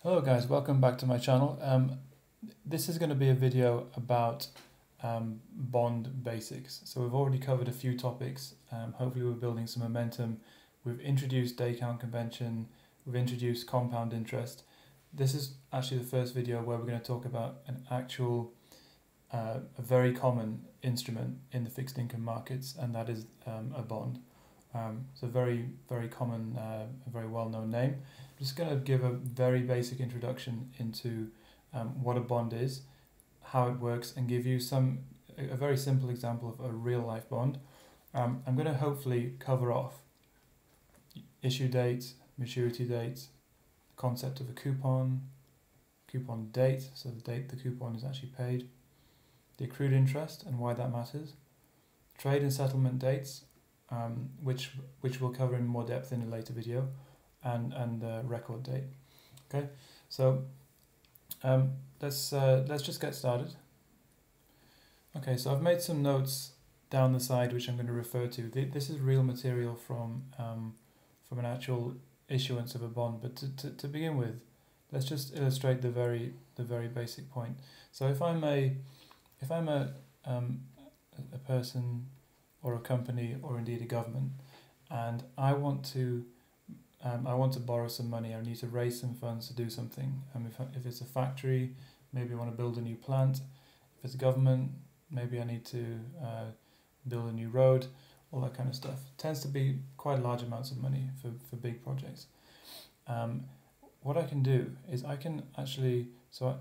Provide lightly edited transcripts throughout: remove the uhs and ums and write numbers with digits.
Hello guys, welcome back to my channel. This is going to be a video about bond basics. So we've already covered a few topics. Hopefully we're building some momentum. We've introduced daycount convention, we've introduced compound interest. This is actually the first video where we're going to talk about an actual, a very common instrument in the fixed income markets, and that is a bond. It's a very, very common, a very well-known name. I'm just going to give a very basic introduction into what a bond is, how it works, and give you a very simple example of a real-life bond. I'm going to hopefully cover off issue dates, maturity dates, concept of a coupon date, so the date the coupon is actually paid, the accrued interest and why that matters, trade and settlement dates, which we'll cover in more depth in a later video, and the record date. Okay, so let's just get started. Okay, so I've made some notes down the side which I'm going to refer to. This is real material from an actual issuance of a bond, but to begin with, let's just illustrate the very basic point. So if I'm a person or a company or indeed a government, and I want to borrow some money, I need to raise some funds to do something. If it's a factory, maybe I want to build a new plant. If it's a government, maybe I need to build a new road, all that kind of stuff. It tends to be quite large amounts of money for big projects. What I can do is I can actually, so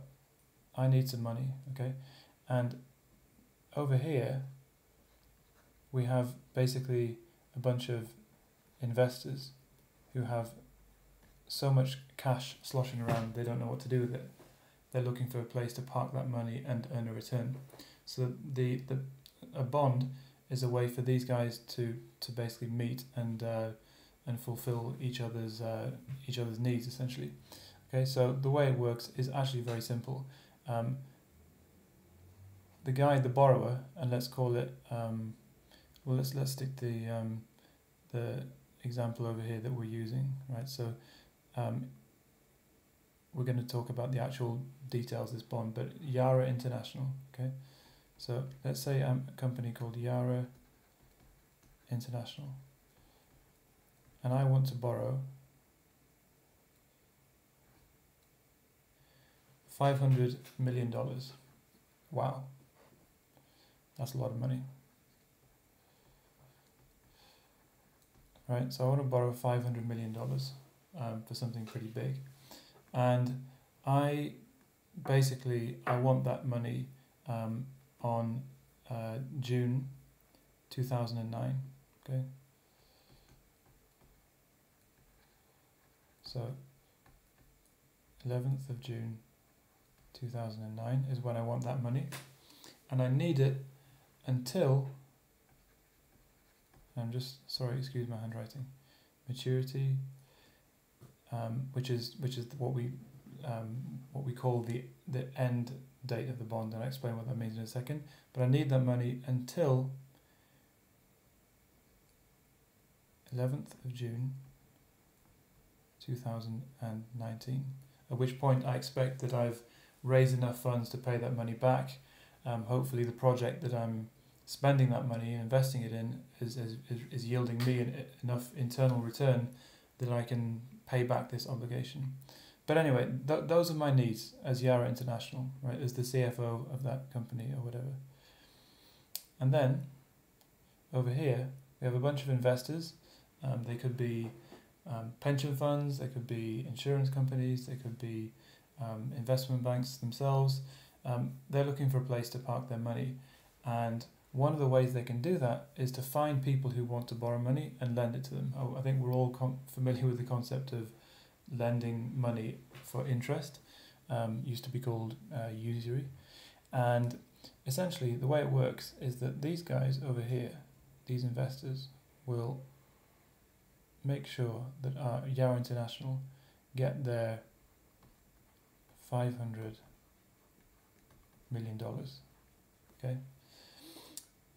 I need some money, okay? And over here, we have basically a bunch of investors who have so much cash sloshing around they don't know what to do with it. They're looking for a place to park that money and earn a return. So a bond is a way for these guys to basically meet and fulfill each other's needs, essentially. Okay, so the way it works is actually very simple. The borrower, and let's call it well, let's stick the example over here that we're using, right? So we're going to talk about the actual details of this bond, but Yara International, okay? So let's say I'm a company called Yara International, and I want to borrow $500 million. Wow, that's a lot of money. Right, so I want to borrow $500 million for something pretty big, and I want that money on June 2009. Okay, so 11th of June 2009 is when I want that money, and I need it until, sorry, excuse my handwriting, maturity, which is what we call the end date of the bond, and I'll explain what that means in a second. But I need that money until 11th of June 2019, at which point I expect that I've raised enough funds to pay that money back. Hopefully the project that I'm spending that money and investing it in is yielding me enough internal return that I can pay back this obligation. But anyway, those are my needs as Yara International, right, as the CFO of that company or whatever. And then over here we have a bunch of investors. They could be pension funds, they could be insurance companies, they could be investment banks themselves. They're looking for a place to park their money, and one of the ways they can do that is to find people who want to borrow money and lend it to them. I think we're all familiar with the concept of lending money for interest. Used to be called usury. And essentially the way it works is that these guys over here, these investors, will make sure that Yara International get their $500 million. Okay?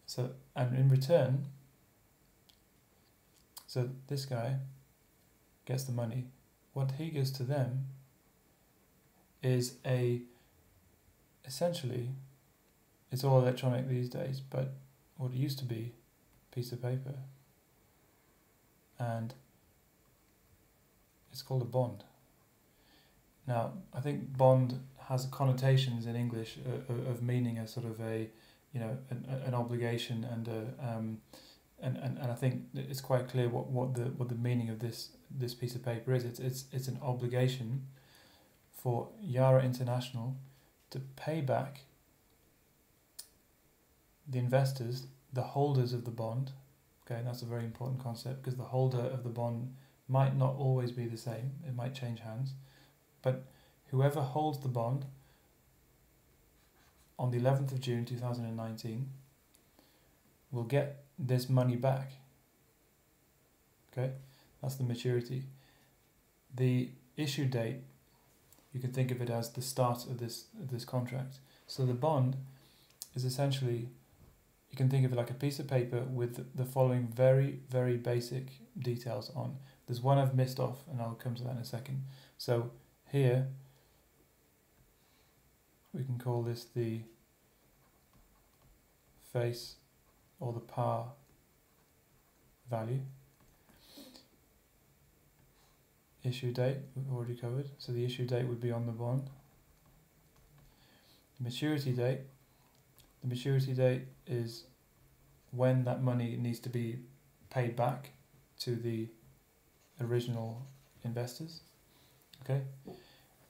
So, and in return, so this guy gets the money. What he gives to them is essentially, it's all electronic these days, but what it used to be, a piece of paper, and it's called a bond. Now, I think bond has connotations in English of meaning a sort of a, an obligation and I think it's quite clear what the meaning of this piece of paper is. It's an obligation for Yara International to pay back the investors, the holders of the bond. Okay, and that's a very important concept because the holder of the bond might not always be the same. It might change hands, but whoever holds the bond on the 11th of June 2019 will get this money back. Okay, that's the maturity. The issue date, you can think of it as the start of this contract. So the bond is essentially, you can think of it like a piece of paper with the following very, very basic details on. There's one I've missed off, and I'll come to that in a second. So here, we can call this the face or the par value. Issue date, we've already covered. So the issue date would be on the bond. Maturity date. The maturity date is when that money needs to be paid back to the original investors. Okay,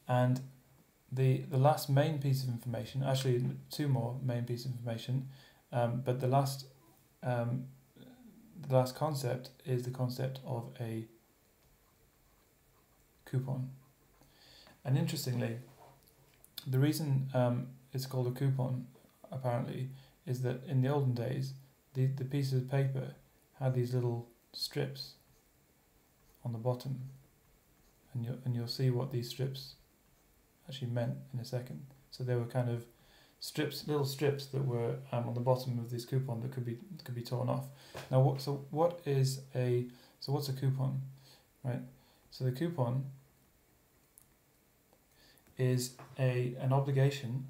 and the last main piece of information, actually two more main pieces of information, but the last concept is the concept of a coupon. And interestingly, the reason it's called a coupon apparently is that in the olden days the pieces of paper had these little strips on the bottom, and you'll see what these strips actually meant in a second. So they were kind of strips, little strips that were on the bottom of this coupon that could be torn off. Now what's a coupon, right? So the coupon is an obligation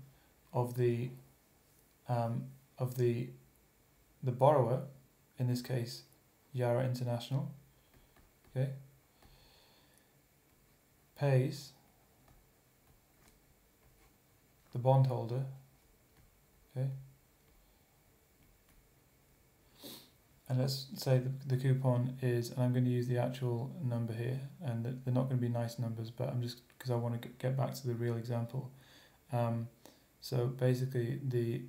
of the borrower, in this case Yara International, okay, pays the bondholder, okay, and let's say the coupon is, and I'm going to use the actual number here, and they're not going to be nice numbers, but I'm just, because I want to get back to the real example. So basically the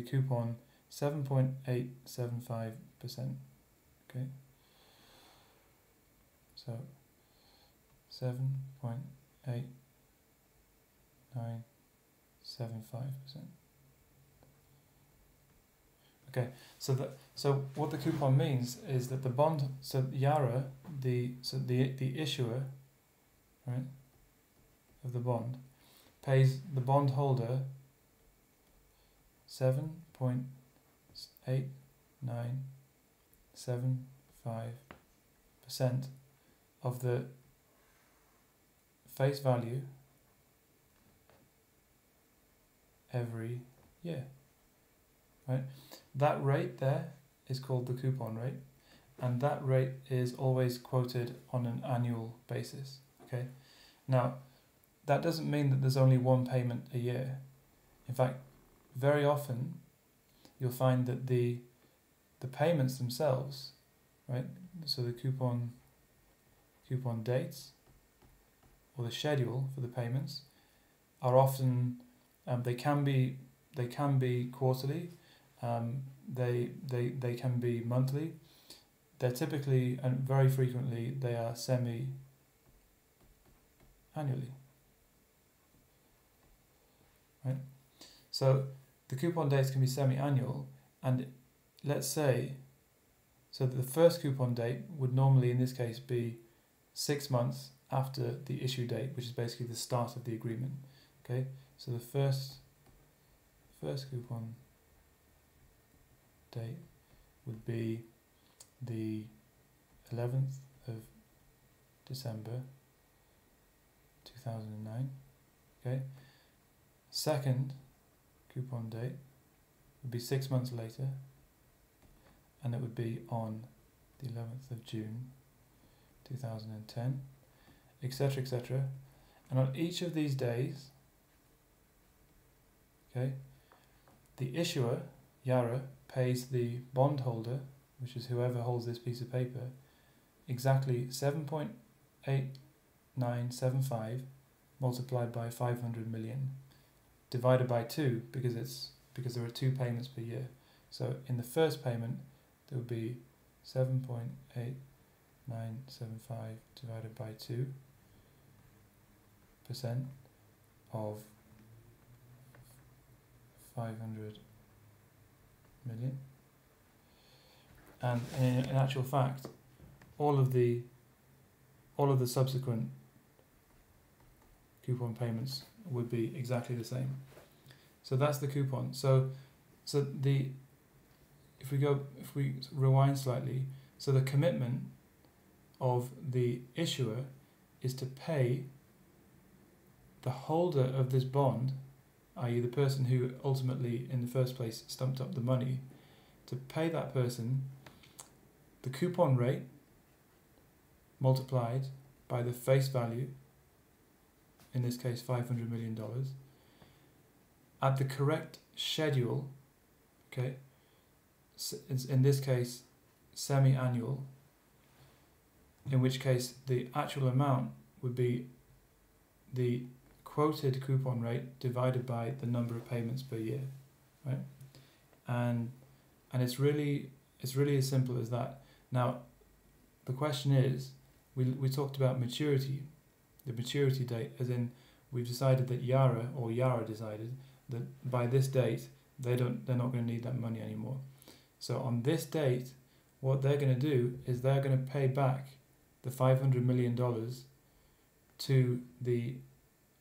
coupon 7.875%, okay, so 7.8975%. Okay, so what the coupon means is that the bond, so Yara, the issuer, right, of the bond, pays the bondholder 7.8975% of the face value every year, right? That rate there is called the coupon rate, and that rate is always quoted on an annual basis, okay? Now, that doesn't mean that there's only one payment a year. In fact, very often you'll find that the payments themselves, right, so the coupon dates or the schedule for the payments are often they can be quarterly, they can be monthly. They're typically, and very frequently, they are semi-annually, right? So the coupon dates can be semi-annual, and let's say, so the first coupon date would normally in this case be 6 months after the issue date, which is basically the start of the agreement. Okay, so the first coupon date would be the 11th of December 2009. Okay. Second coupon date would be 6 months later, and it would be on the 11th of June 2010, etc., etc. And on each of these days, okay, the issuer, Yara, pays the bondholder, which is whoever holds this piece of paper, exactly 7.8975 multiplied by 500 million divided by 2, because there are 2 payments per year. So in the first payment there would be 7.8975 divided by 2% of 500 million, and in actual fact all of the subsequent coupon payments would be exactly the same. So that's the coupon. So if we rewind slightly, so the commitment of the issuer is to pay the holder of this bond, i.e. the person who ultimately in the first place stumped up the money, to pay that person the coupon rate multiplied by the face value, in this case $500 million, at the correct schedule, okay, in this case semi-annual, in which case the actual amount would be the quoted coupon rate divided by the number of payments per year, right? And it's really as simple as that. Now the question is, we talked about maturity, the maturity date, as in we've decided that Yara decided that by this date they're not going to need that money anymore. So on this date, what they're going to do is they're going to pay back the $500 million to the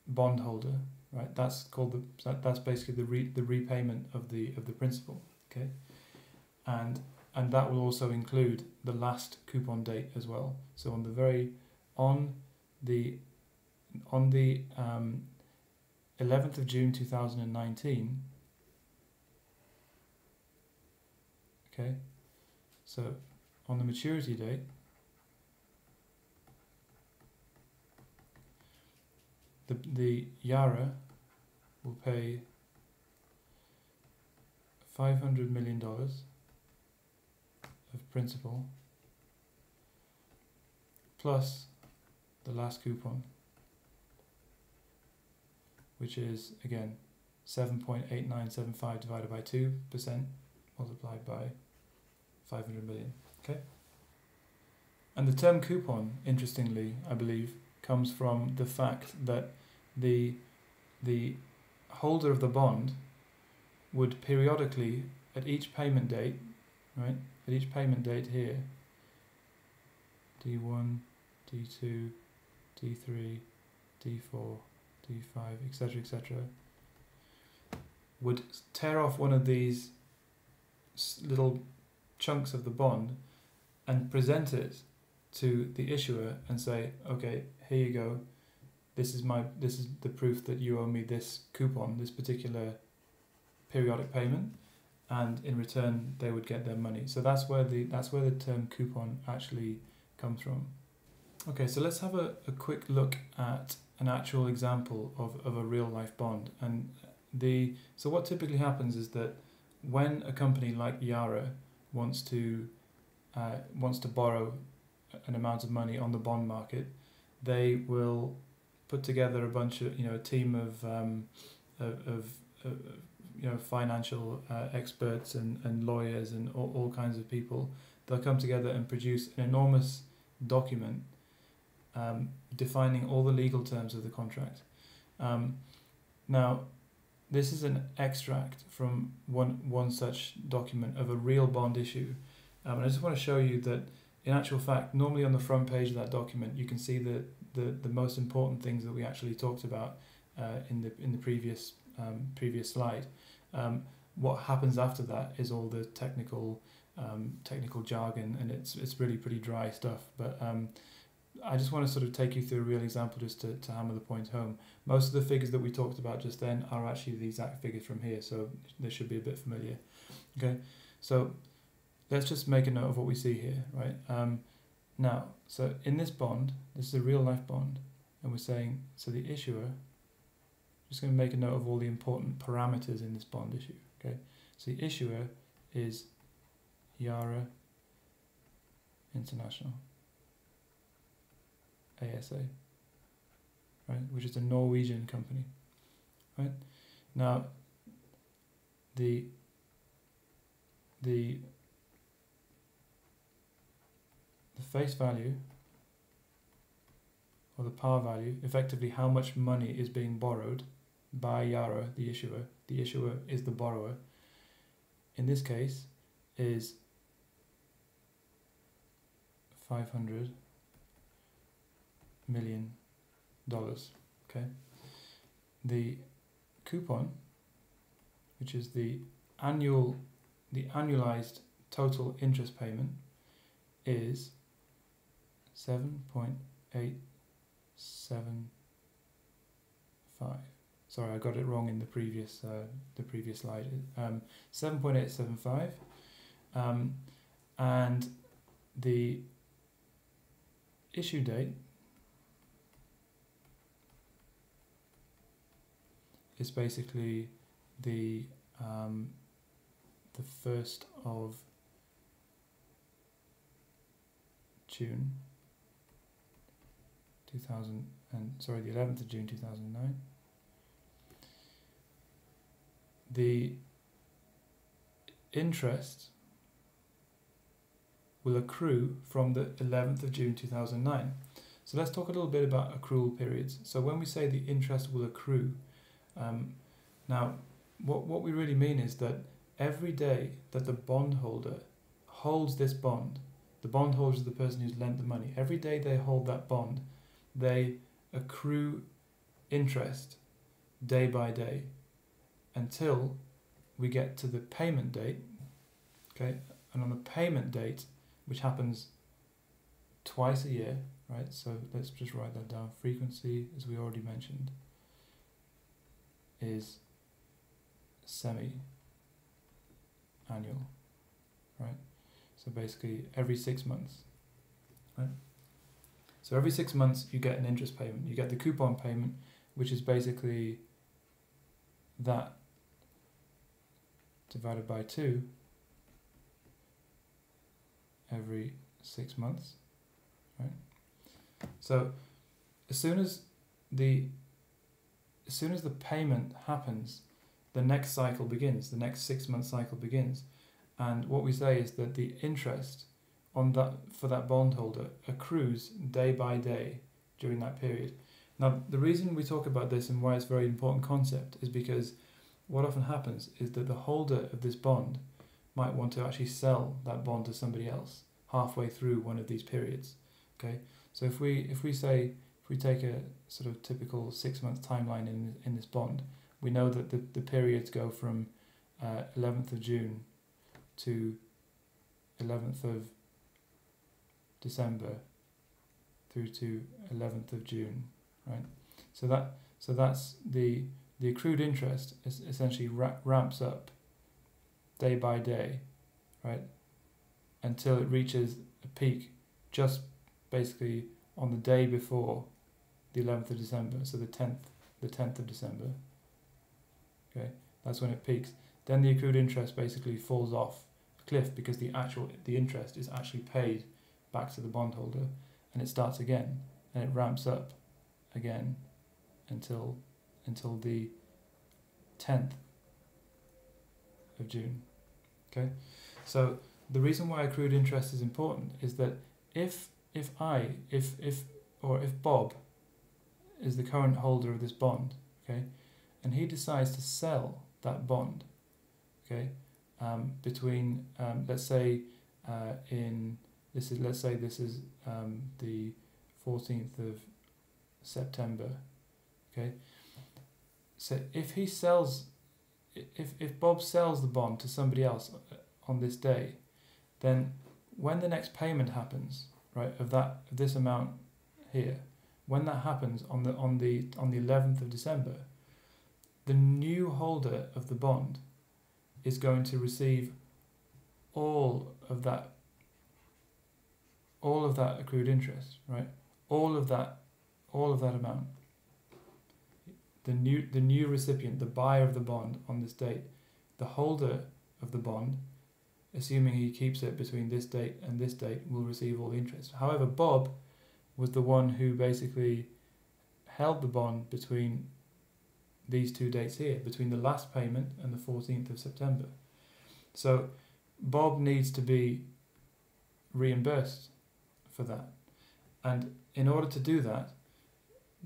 bondholder, right? That's basically the repayment of the principal, okay? And that will also include the last coupon date as well. So on the 11th of June 2019, okay, so on the maturity date, the Yara will pay $500 million of principal plus the last coupon, which is again 7.8975 divided by 2% multiplied by 500 million. Okay. And the term coupon, interestingly, I believe, comes from the fact that the holder of the bond would periodically, at each payment date, right, at each payment date here, D1, D2, D3, D4, D5, etc., etc., would tear off one of these little chunks of the bond and present it to the issuer and say, okay, here you go, this is the proof that you owe me this coupon, this particular periodic payment, and in return they would get their money. So that's where the term coupon actually comes from. Okay, so let's have a quick look at an actual example of a real life bond. And so what typically happens is that when a company like Yara wants to borrow an amount of money on the bond market, they will put together a team of financial experts and lawyers and all kinds of people. They'll come together and produce an enormous document defining all the legal terms of the contract. Now, this is an extract from one such document of a real bond issue. And I just want to show you that, in actual fact, normally on the front page of that document, you can see the most important things that we actually talked about in the previous slide. What happens after that is all the technical jargon, and it's really pretty dry stuff. But I just want to sort of take you through a real example just to hammer the point home. Most of the figures that we talked about just then are actually the exact figures from here, so they should be a bit familiar. Okay, so let's just make a note of what we see here, right? Now, so in this bond, this is a real life bond, and we're saying, so the issuer, just going to make a note of all the important parameters in this bond issue, okay? So the issuer is Yara International, ASA, right, which is a Norwegian company, right? Now, the face value, or the par value, effectively how much money is being borrowed by Yara, the issuer is the borrower, in this case is $500 million, okay? The coupon, which is the annualized total interest payment, is 7.875. Sorry, I got it wrong in the previous slide. 7.875, and the issue date is basically the 1st of June 2000, and sorry, the 11th of June 2009. The interest will accrue from the 11th of June 2009. So let's talk a little bit about accrual periods. So when we say the interest will accrue, now what we really mean is that every day that the bondholder holds this bond, the bondholder is the person who's lent the money, every day they hold that bond, they accrue interest day by day until we get to the payment date, okay? And on the payment date, which happens twice a year, right? So let's just write that down. Frequency, as we already mentioned, is semi-annual, right? So basically every 6 months, right? So every 6 months you get an interest payment. You get the coupon payment, which is basically that divided by 2 every 6 months, right? So as soon as the payment happens, the next cycle begins, the next 6 month cycle begins, and what we say is that the interest on that for that bondholder accrues day by day during that period. Now, the reason we talk about this and why it's a very important concept is because what often happens is that the holder of this bond might want to actually sell that bond to somebody else halfway through one of these periods. Okay, so if we take a sort of typical 6 month timeline in this bond, we know that the periods go from 11th of June to 11th of December through to 11th of June, right? So that's the accrued interest is essentially ramps up day by day, right, until it reaches a peak just basically on the day before the 11th of December, so the 10th of December. Okay, that's when it peaks. Then the accrued interest basically falls off a cliff because the interest is actually paid back to the bondholder, and it starts again and it ramps up again until the 10th of June. Okay, so the reason why accrued interest is important is that if Bob is the current holder of this bond, okay, and he decides to sell that bond, okay, between let's say this is the 14th of September, okay. So if Bob sells the bond to somebody else on this day, then when the next payment happens, right, of this amount here, when that happens on the 11th of December, the new holder of the bond is going to receive all of that accrued interest, right? All of that amount. The new recipient, the buyer of the bond on this date, the holder of the bond, assuming he keeps it between this date and this date, will receive all the interest. However, Bob was the one who basically held the bond between these two dates here, between the last payment and the 14th of September. So Bob needs to be reimbursed for that. And in order to do that,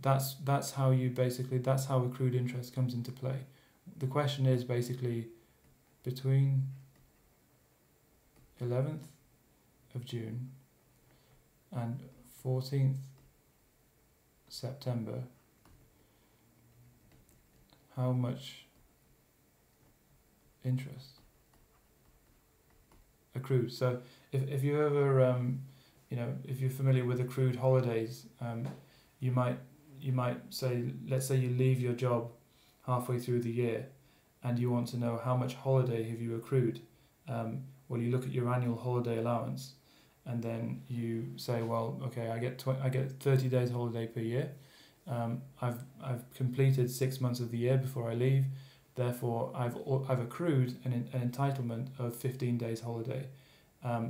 that's how accrued interest comes into play. The question is basically between 11th of June and 14th September, how much interest accrued. So if you ever if you're familiar with accrued holidays, you might say, let's say you leave your job halfway through the year and you want to know how much holiday have you accrued. Well, you look at your annual holiday allowance and then you say, well, okay, I get 30 days holiday per year. I've completed 6 months of the year before I leave, therefore I've accrued an entitlement of 15 days holiday.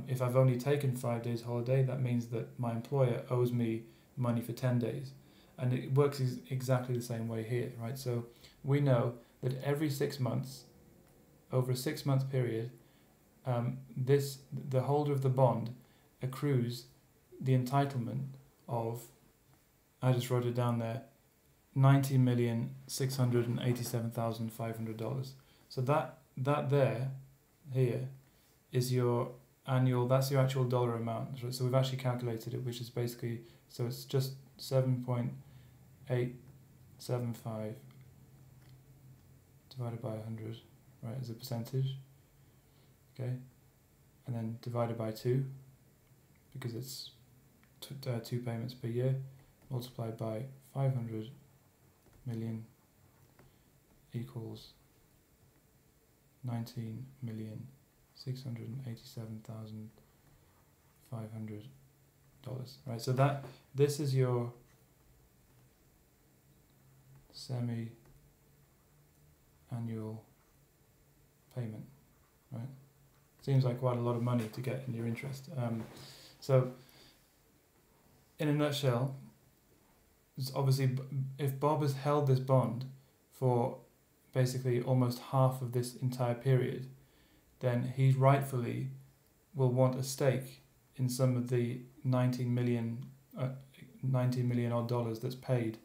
If I've only taken 5 days holiday, that means that my employer owes me money for 10 days. And it works exactly the same way here, right? So we know that every 6 months, over a 6 month period, the holder of the bond accrues the entitlement of, I just wrote it down there, $90,687,500. So that there, here, is your annual, that's your actual dollar amount. Right? So we've actually calculated it, which is basically, so it's just 7.875 divided by 100, right, as a percentage, okay, and then divided by 2, because it's 2 payments per year, multiplied by 500 million equals $19,687,500, right? So this is your semi-annual payment, right? Seems like quite a lot of money to get in your interest. So in a nutshell, it's obviously, if Bob has held this bond for basically almost half of this entire period, then he rightfully will want a stake in some of the 19 million odd dollars that's paid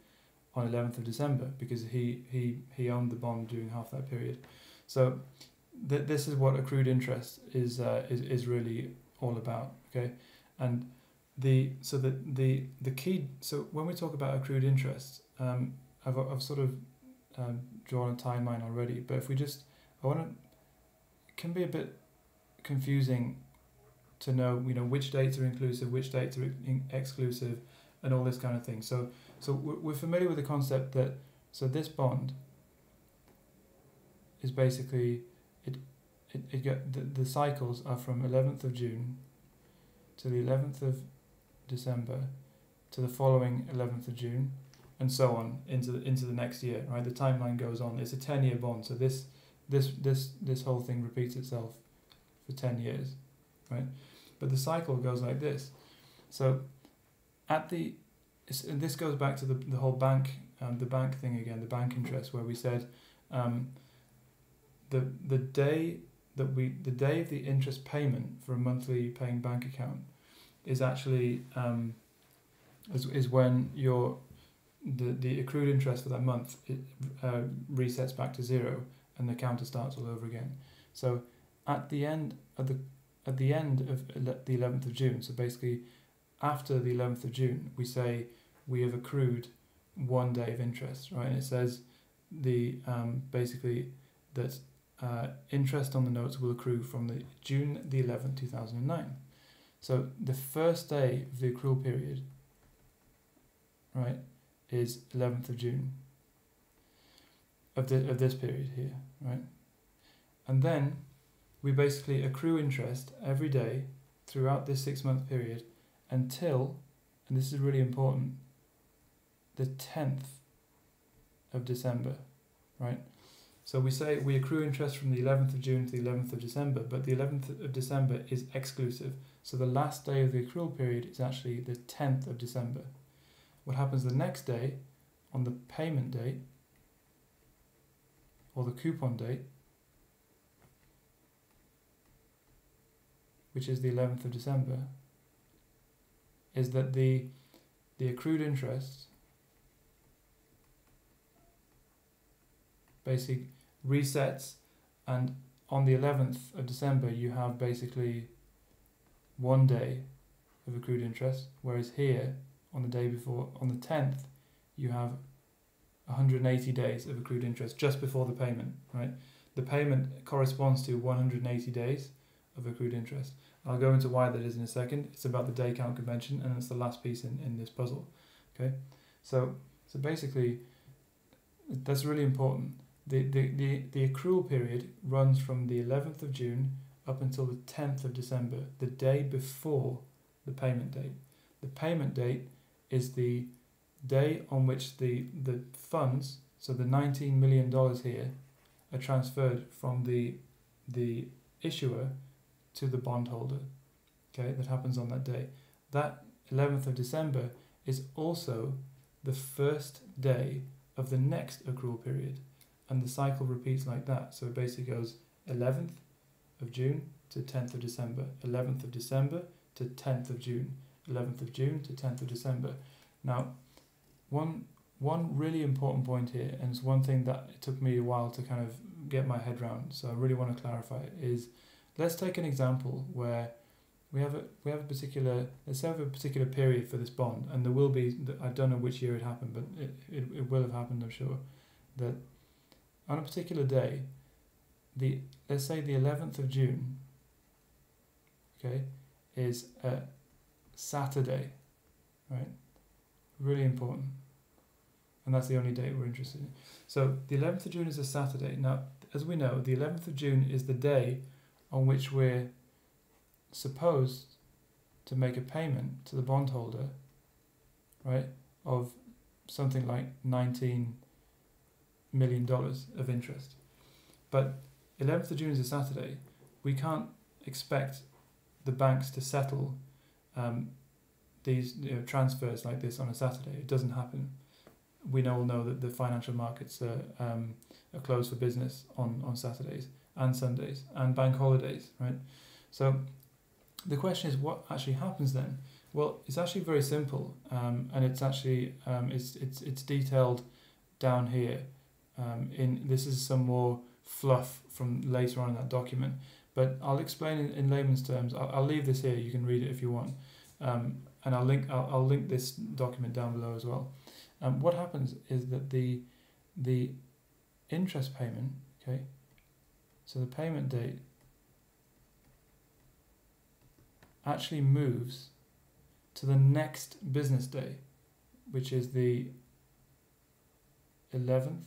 on 11th of December, because he owned the bond during half that period. So this is what accrued interest is really all about, okay? And the key, so when we talk about accrued interest, I've sort of drawn a timeline already, but if we just, it can be a bit confusing to know, which dates are inclusive, which dates are exclusive, and all this kind of thing. So we're familiar with the concept that, so this bond is basically, the cycles are from 11th of June to the 11th of December to the following 11th of June, and so on into the next year, right? The timeline goes on. It's a 10-year bond, so this whole thing repeats itself for 10 years, right? But the cycle goes like this. So and this goes back to the whole bank thing again, the bank interest, where we said the day of the interest payment for a monthly paying bank account is actually is when the accrued interest for that month resets back to 0 and the counter starts all over again. So at the end of the 11th of June, so basically after the 11th of June, we say we have accrued 1 day of interest, right? And it says basically that interest on the notes will accrue from the June the 11th, 2009. So the first day of the accrual period right, is 11th of June of this period here, right? And then we basically accrue interest every day throughout this 6-month period until, and this is really important, the 10th of December, right? So we say we accrue interest from the 11th of June to the 11th of December, but the 11th of December is exclusive. So the last day of the accrual period is actually the 10th of December. What happens the next day, on the payment date, or the coupon date, which is the 11th of December, is that the accrued interest basically resets, and on the 11th of December you have basically 1 day of accrued interest, whereas here on the day before, on the 10th, you have 180 days of accrued interest just before the payment, right? The payment corresponds to 180 days of accrued interest. I'll go into why that is in a second. It's about the day count convention, and it's the last piece in this puzzle. Okay, so basically that's really important. The accrual period runs from the 11th of June up until the 10th of December, the day before the payment date. The payment date is the day on which the funds, so the $19 million here, are transferred from the issuer to the bondholder. Okay, that happens on that day. That 11th of December is also the first day of the next accrual period, and the cycle repeats like that. So it basically goes 11th of June to 10th of December, 11th of December to 10th of June, 11th of June to 10th of December. Now, one really important point here, and it's one thing that it took me a while to kind of get my head around, so I really want to clarify it, is let's take an example where we have a particular, let's say we have a particular period for this bond, and there will be, I don't know which year it happened, but it will have happened, I'm sure, that on a particular day, let's say the 11th of June, okay, is a Saturday, right? Really important. And that's the only date we're interested in. So the 11th of June is a Saturday. Now, as we know, the 11th of June is the day on which we're supposed to make a payment to the bondholder, right, of something like $19 million of interest. But 11th of June is a Saturday. We can't expect the banks to settle these transfers like this on a Saturday. It doesn't happen. We all know that the financial markets are closed for business on Saturdays and Sundays and bank holidays, right? So the question is, what actually happens then? Well, it's actually very simple, and it's actually it's detailed down here. This is some more fluff from later on in that document, but I'll explain in layman's terms. I'll leave this here. You can read it if you want, and I'll link this document down below as well. What happens is that the interest payment, okay, so the payment date actually moves to the next business day, which is the 11th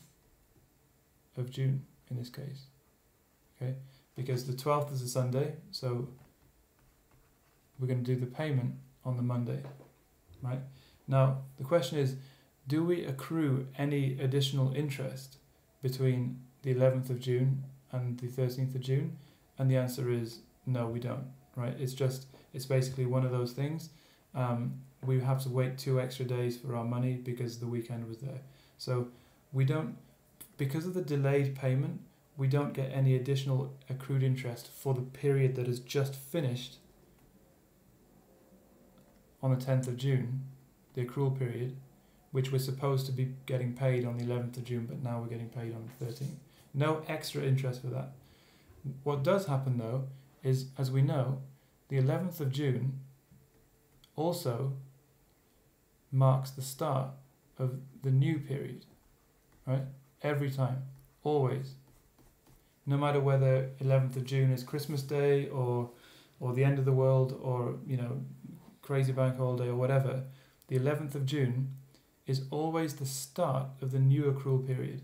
of June in this case, okay, because the 12th is a Sunday, so we're going to do the payment on the Monday, right? Now the question is, do we accrue any additional interest between the 11th of June and the 13th of June? And the answer is no, we don't, right? It's basically one of those things. We have to wait 2 extra days for our money because the weekend was there. So we don't, because of the delayed payment, we don't get any additional accrued interest for the period that has just finished on the 10th of June, the accrual period, which we're supposed to be getting paid on the 11th of June, but now we're getting paid on the 13th. No extra interest for that. What does happen though is, as we know, the 11th of June also marks the start of the new period, right? Every time, always. No matter whether 11th of June is Christmas Day or the end of the world or, crazy bank holiday or whatever, the 11th of June is always the start of the new accrual period.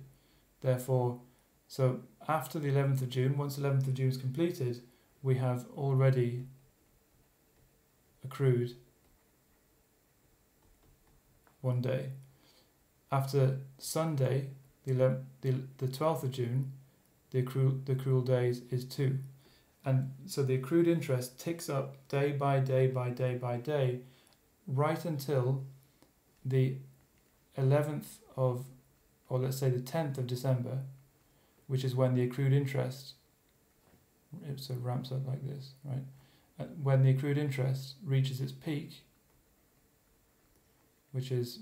Therefore, so after the 11th of June, once 11th of June is completed, we have already accrued 1 day. After Sunday, the 12th of June, the accrual days is 2. And so the accrued interest ticks up day by day by day by day, right until the 11th of, or let's say the 10th of December, which is when the accrued interest, so ramps up like this, right? When the accrued interest reaches its peak, which is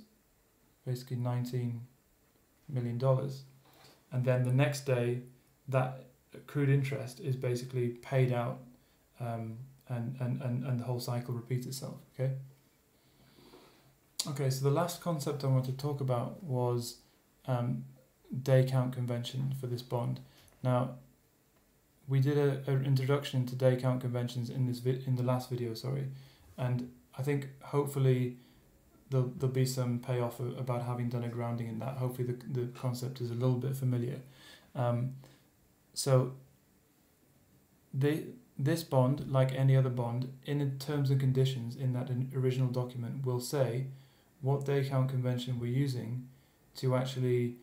basically $19 million, and then the next day, that accrued interest is basically paid out, and the whole cycle repeats itself. Okay, so the last concept I want to talk about was day count convention for this bond. Now, we did an introduction to day count conventions in the last video, and I think hopefully there'll be some payoff about having done a grounding in that. Hopefully the concept is a little bit familiar. So this bond, like any other bond, in the terms and conditions in that original document, will say what day count convention we're using to actually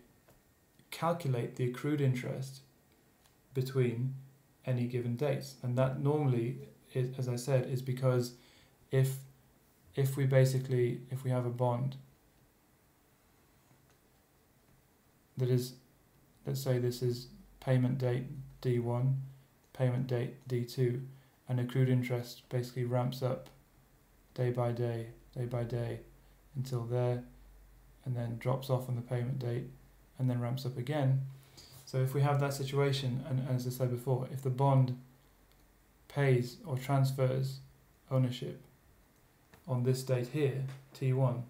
calculate the accrued interest between any given dates. And that normally, is, as I said, is because if we have a bond that is, let's say this is payment date D1, payment date D2, and accrued interest basically ramps up day by day until there, and then drops off on the payment date, and then ramps up again. So if we have that situation, and as I said before, if the bond pays or transfers ownership on this date here, T1,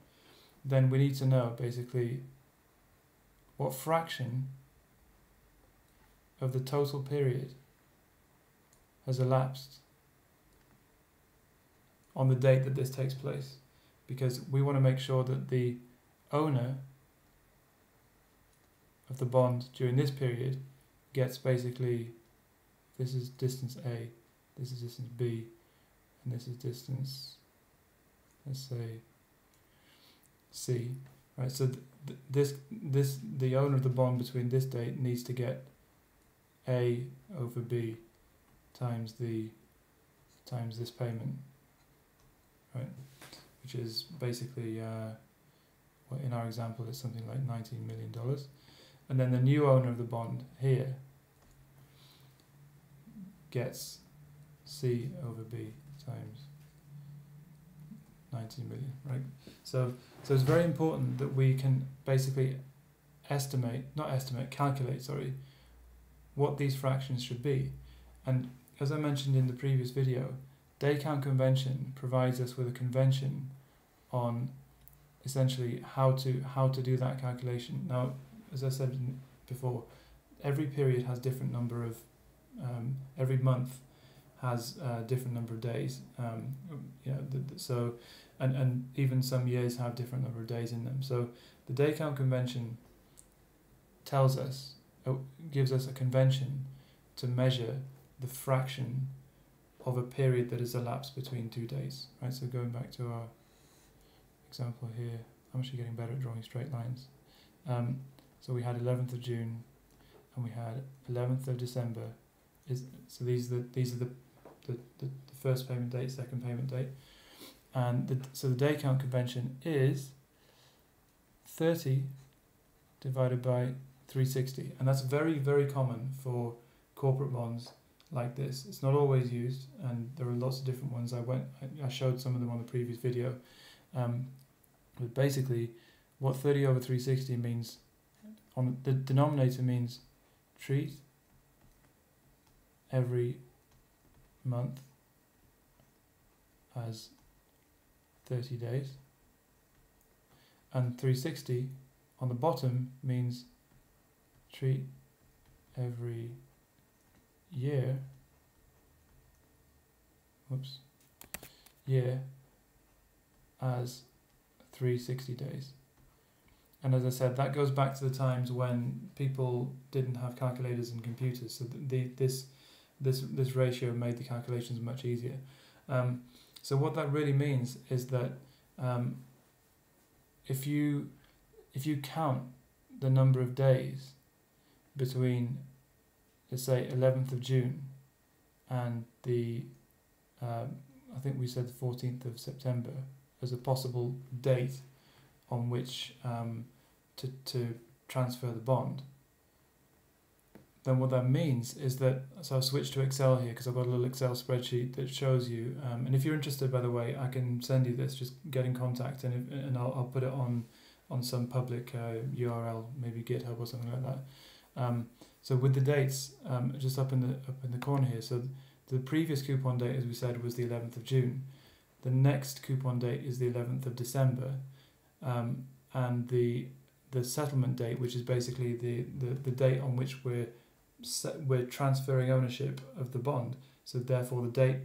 then we need to know basically what fraction of the total period has elapsed on the date that this takes place, because we want to make sure that the owner of the bond during this period gets basically, this is distance A, this is distance B, and this is distance, let's say, C, right? So the owner of the bond between this date needs to get A over B times this payment, right? Which is basically, well, in our example, it's something like $19 million. And then the new owner of the bond here gets C over B times 19 million, right? So it's very important that we can basically calculate, what these fractions should be. And as I mentioned in the previous video, day count convention provides us with a convention on essentially how to do that calculation. Now, as I said before, every period has different number of, every month has a different number of days. So, and even some years have different number of days in them. So the day count convention tells us, gives us a convention to measure the fraction of a period that has elapsed between 2 days. Right. So going back to our example here, I'm actually getting better at drawing straight lines. So we had 11th of June, and we had 11th of December. So these are the first payment date, second payment date, and so the day count convention is 30 divided by 360, and that's very, very common for corporate bonds like this. It's not always used, and there are lots of different ones. I showed some of them on the previous video, but basically what 30 over 360 means, on the denominator, means treat every month as 30 days, and 360 on the bottom means treat every year as 360 days. And as I said, that goes back to the times when people didn't have calculators and computers. So this ratio made the calculations much easier. So what that really means is that if you count the number of days between, let's say, 11th of June and the I think we said the 14th of September as a possible date on which to transfer the bond, then what that means is that, so I'll switch to Excel here because I've got a little Excel spreadsheet that shows you, and if you're interested, by the way, I can send you this, just get in contact, and I'll put it on some public URL, maybe GitHub or something like that. So with the dates, just up in the corner here, so the previous coupon date, as we said, was the 11th of June. The next coupon date is the 11th of December, and the settlement date, which is basically the date on which we're transferring ownership of the bond. So therefore, the date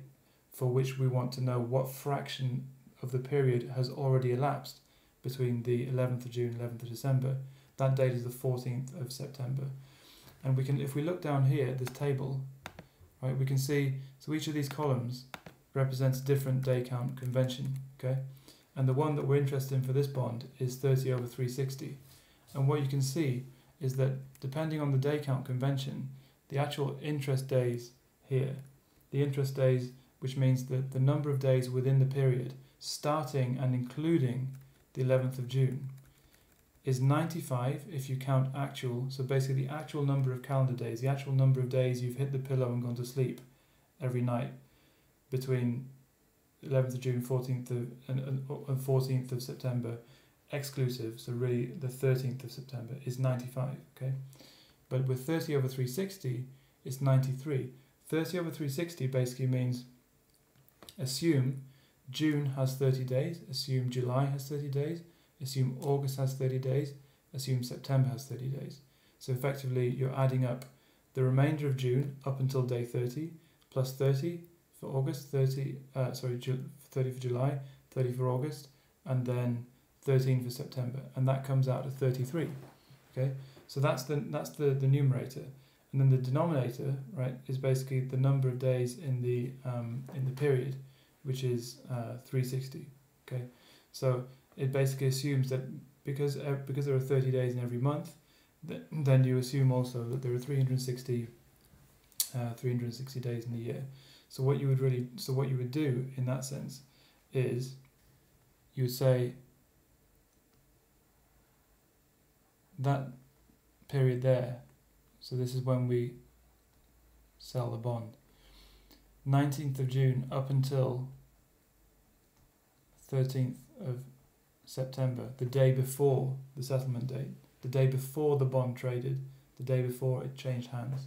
for which we want to know what fraction of the period has already elapsed between the 11th of June and 11th of December. That date is the 14th of September. And we can, if we look down here at this table, right, we can see, so each of these columns represents a different day count convention, okay? And the one that we're interested in for this bond is 30/360. And what you can see is that depending on the day count convention, the actual interest days here, the interest days, which means that the number of days within the period, starting and including the 11th of June, is 95 if you count actual, so basically the actual number of calendar days, the actual number of days you've hit the pillow and gone to sleep every night between 11th of June, 14th and 14th of September, exclusive, so really the 13th of September is 95, okay? But with 30/360, it's 93. 30/360 basically means assume June has 30 days, assume July has 30 days, assume August has 30 days, assume September has 30 days. So effectively you're adding up the remainder of June up until day 30, plus 30 for August, 30 for July, 30 for August, and then 13 for September, and that comes out to 33. Okay, so that's the numerator, and then the denominator, right, is basically the number of days in the period, which is 360. Okay, so it basically assumes that because there are 30 days in every month, then you assume also that there are 360 days in the year. So what you would do in that sense is you would say that period there, so this is when we sell the bond, 19th of June up until 13th of September, the day before the settlement date, the day before the bond traded, the day before it changed hands.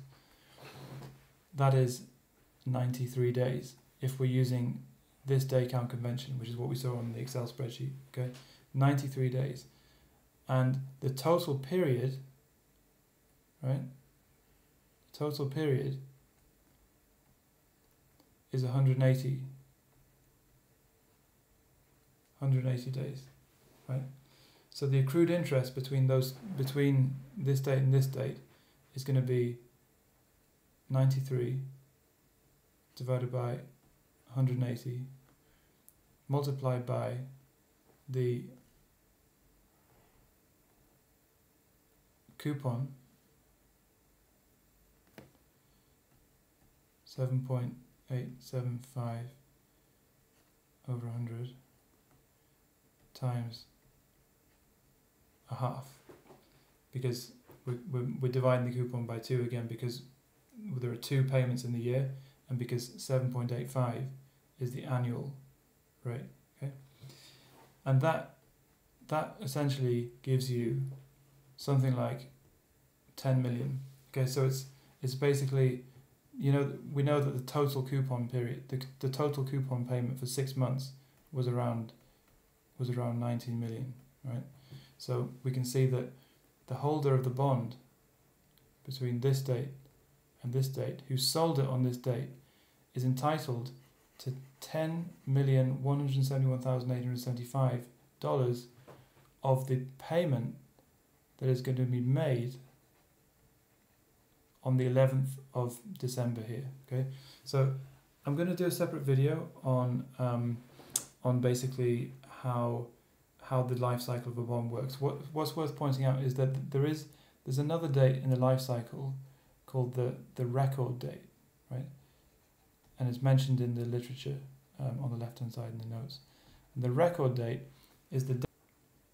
That is 93 days if we're using this day count convention, which is what we saw on the Excel spreadsheet. Okay, 93 days. And the total period, right? Total period is 180 days, right? So the accrued interest between this date and this date is going to be 93 divided by 180 multiplied by the coupon, 7.875 over 100 times a half, because we're dividing the coupon by 2 again, because there are 2 payments in the year, and because 7.85 is the annual rate. Okay, and that essentially gives you something like 10 million. Okay, so it's basically, we know that the total coupon period, the total coupon payment for 6 months was around 19 million, right? So we can see that the holder of the bond between this date and this date, who sold it on this date, is entitled to $10,171,875 of the payment that is going to be made on the 11th of December here. Okay, so I'm going to do a separate video on basically how the life cycle of a bond works. What's worth pointing out is that there's another date in the life cycle called the record date, right? And it's mentioned in the literature on the left hand side in the notes. And the record date is the date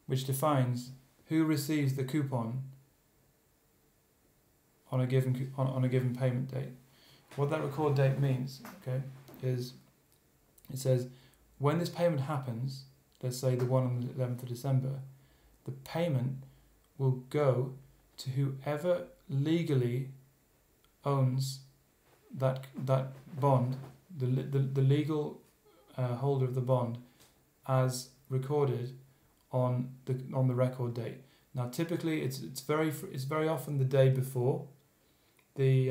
which defines who receives the coupon on a given payment date. What that record date means, okay, is it says when this payment happens, let's say the one on the 11th of December, the payment will go to whoever legally owns that bond, the legal holder of the bond, as recorded on the record date. Now, typically, it's very often the day before the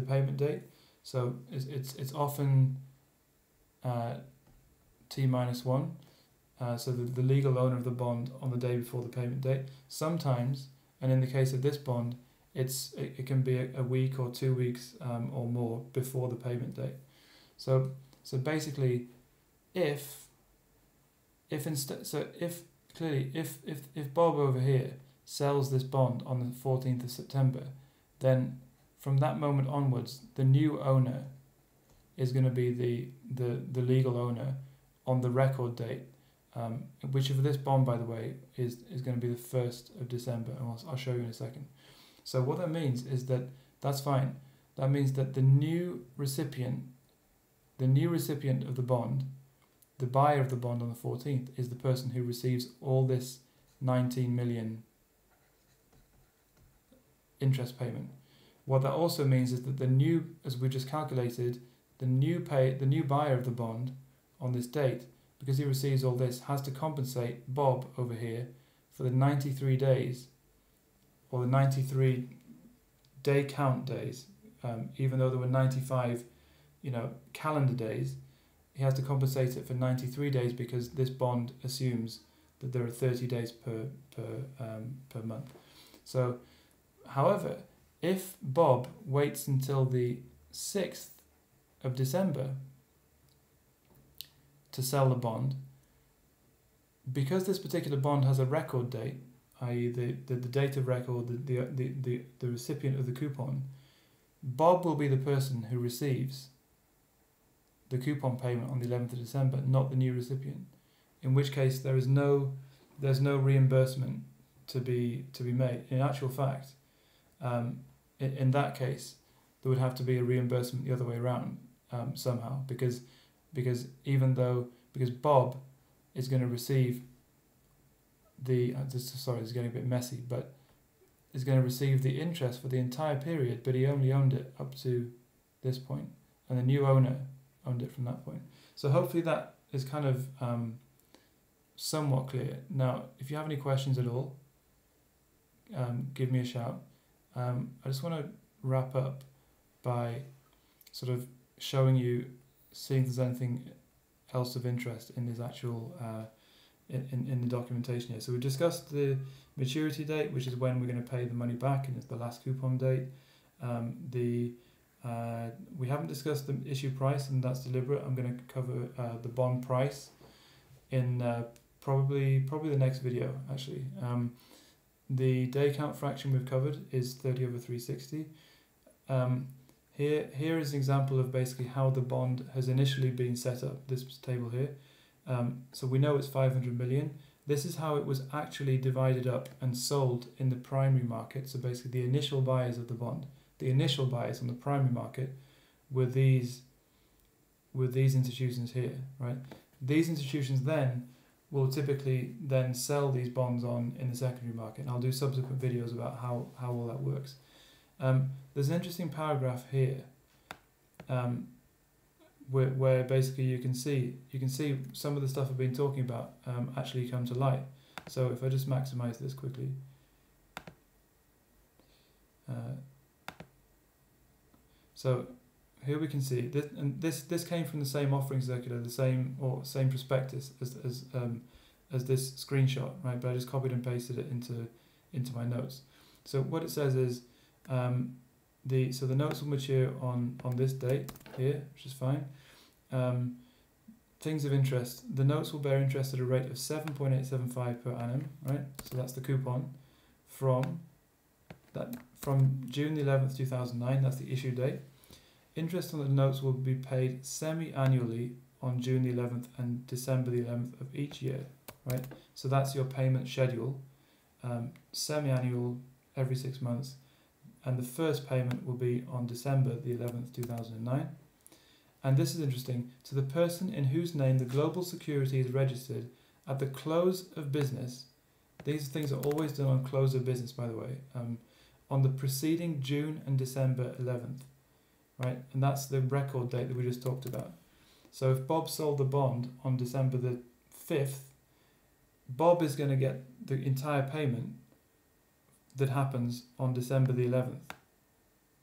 payment date. So it's often T-1. So the legal owner of the bond on the day before the payment date. Sometimes, and in the case of this bond, it can be a week or 2 weeks or more before the payment date. So basically, if Bob over here sells this bond on the 14th of September, then from that moment onwards, the new owner is going to be the legal owner on the record date, which for this bond, by the way, is going to be the 1st of December, and I'll show you in a second. So what that means is that's fine. That means that the new recipient of the bond, the buyer of the bond on the 14th, is the person who receives all this 19 million interest payment. What that also means is that the new, as we just calculated, the new buyer of the bond on this date, because he receives all this, has to compensate Bob over here for the 93 days, or the 93 day count days, even though there were 95, calendar days. He has to compensate it for 93 days because this bond assumes that there are 30 days per month. So, however, if Bob waits until the 6th of December to sell the bond, because this particular bond has a record date, i.e. the date of record, the recipient of the coupon, Bob will be the person who receives the coupon payment on the 11th of December, not the new recipient. In which case there's no reimbursement to be made. In actual fact, in that case, there would have to be a reimbursement the other way around somehow, because Bob is going to receive sorry, it's getting a bit messy, but is going to receive the interest for the entire period, but he only owned it up to this point, and the new owner owned it from that point. So hopefully that is kind of somewhat clear. Now, if you have any questions at all, give me a shout. I just want to wrap up by sort of showing you, seeing if there's anything else of interest in this actual in the documentation here. So we discussed the maturity date, which is when we're going to pay the money back, and it's the last coupon date. We haven't discussed the issue price, and that's deliberate. I'm going to cover the bond price in probably the next video, actually. The day count fraction we've covered is 30 over 360. Here is an example of basically how the bond has initially been set up, this table here. So we know it's 500 million. This is how it was actually divided up and sold in the primary market. So basically the initial buyers of the bond, the initial buyers on the primary market were these institutions here, right? These institutions then will typically then sell these bonds on in the secondary market. And I'll do subsequent videos about how all that works. There's an interesting paragraph here where basically you can see some of the stuff I've been talking about actually come to light. So if I just maximize this quickly, so here we can see this, and this came from the same offering circular, the same prospectus as this screenshot, right? But I just copied and pasted it into my notes. So what it says is the notes will mature on this date here, which is fine. Things of interest. The notes will bear interest at a rate of 7.875 per annum, right? So that's the coupon from June the 11th, 2009. That's the issue date. Interest on the notes will be paid semi-annually on June the 11th and December the 11th of each year, right? So that's your payment schedule, semi-annual every 6 months, and the first payment will be on December the 11th, 2009. And this is interesting, to the person in whose name the global security is registered at the close of business. These things are always done on close of business, by the way, on the preceding June and December 11th, right? And that's the record date that we just talked about. So if Bob sold the bond on December the 5th, Bob is going to get the entire payment that happens on December the 11th.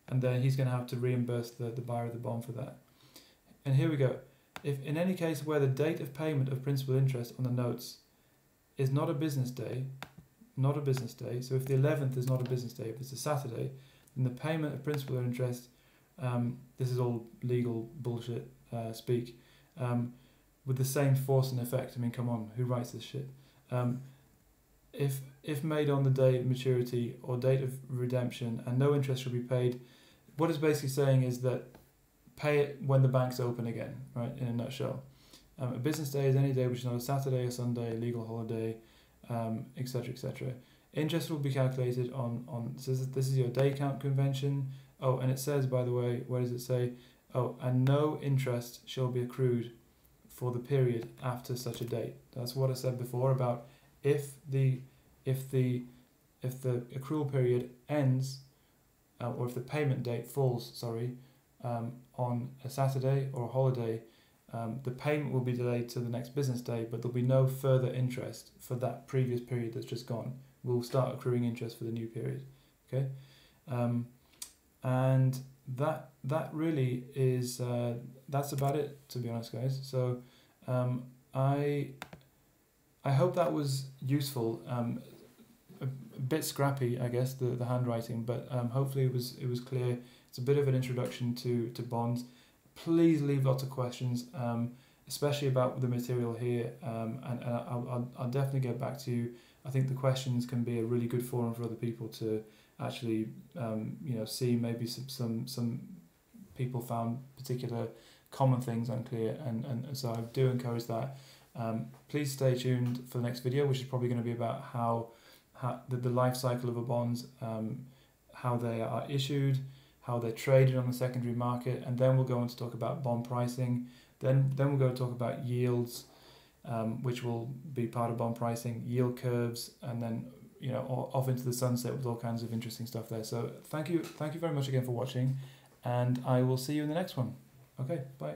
And then he's going to have to reimburse the buyer of the bond for that. And here we go. If in any case where the date of payment of principal interest on the notes is not a business day, so if the 11th is not a business day, if it's a Saturday, then the payment of principal or interest, this is all legal bullshit speak, with the same force and effect. I mean, come on, who writes this shit? If made on the day of maturity or date of redemption and no interest shall be paid, what it's basically saying is that pay it when the bank's open again, right, in a nutshell. A business day is any day which is not a Saturday, a Sunday, a legal holiday, etc., etc. Interest will be calculated on this is your day count convention. Oh, and it says, by the way, where does it say? Oh, and no interest shall be accrued for the period after such a date. That's what I said before about if the accrual period ends, or if the payment date falls, on a Saturday or a holiday, the payment will be delayed to the next business day, but there'll be no further interest for that previous period that's just gone. We'll start accruing interest for the new period. Okay, and that really is that's about it, to be honest, guys. So I hope that was useful. A bit scrappy, I guess, the handwriting, but hopefully it was clear. It's a bit of an introduction to bonds. Please leave lots of questions, especially about the material here, and I'll definitely get back to you. I think the questions can be a really good forum for other people to actually see maybe some people found particular common things unclear, and so I do encourage that. Please stay tuned for the next video, which is probably going to be about how the life cycle of a bonds, how they are issued, how they're traded on the secondary market, and then we'll go on to talk about bond pricing. Then we'll go talk about yields, which will be part of bond pricing, yield curves, and then off into the sunset with all kinds of interesting stuff there. So thank you very much again for watching, and I will see you in the next one. Okay, bye.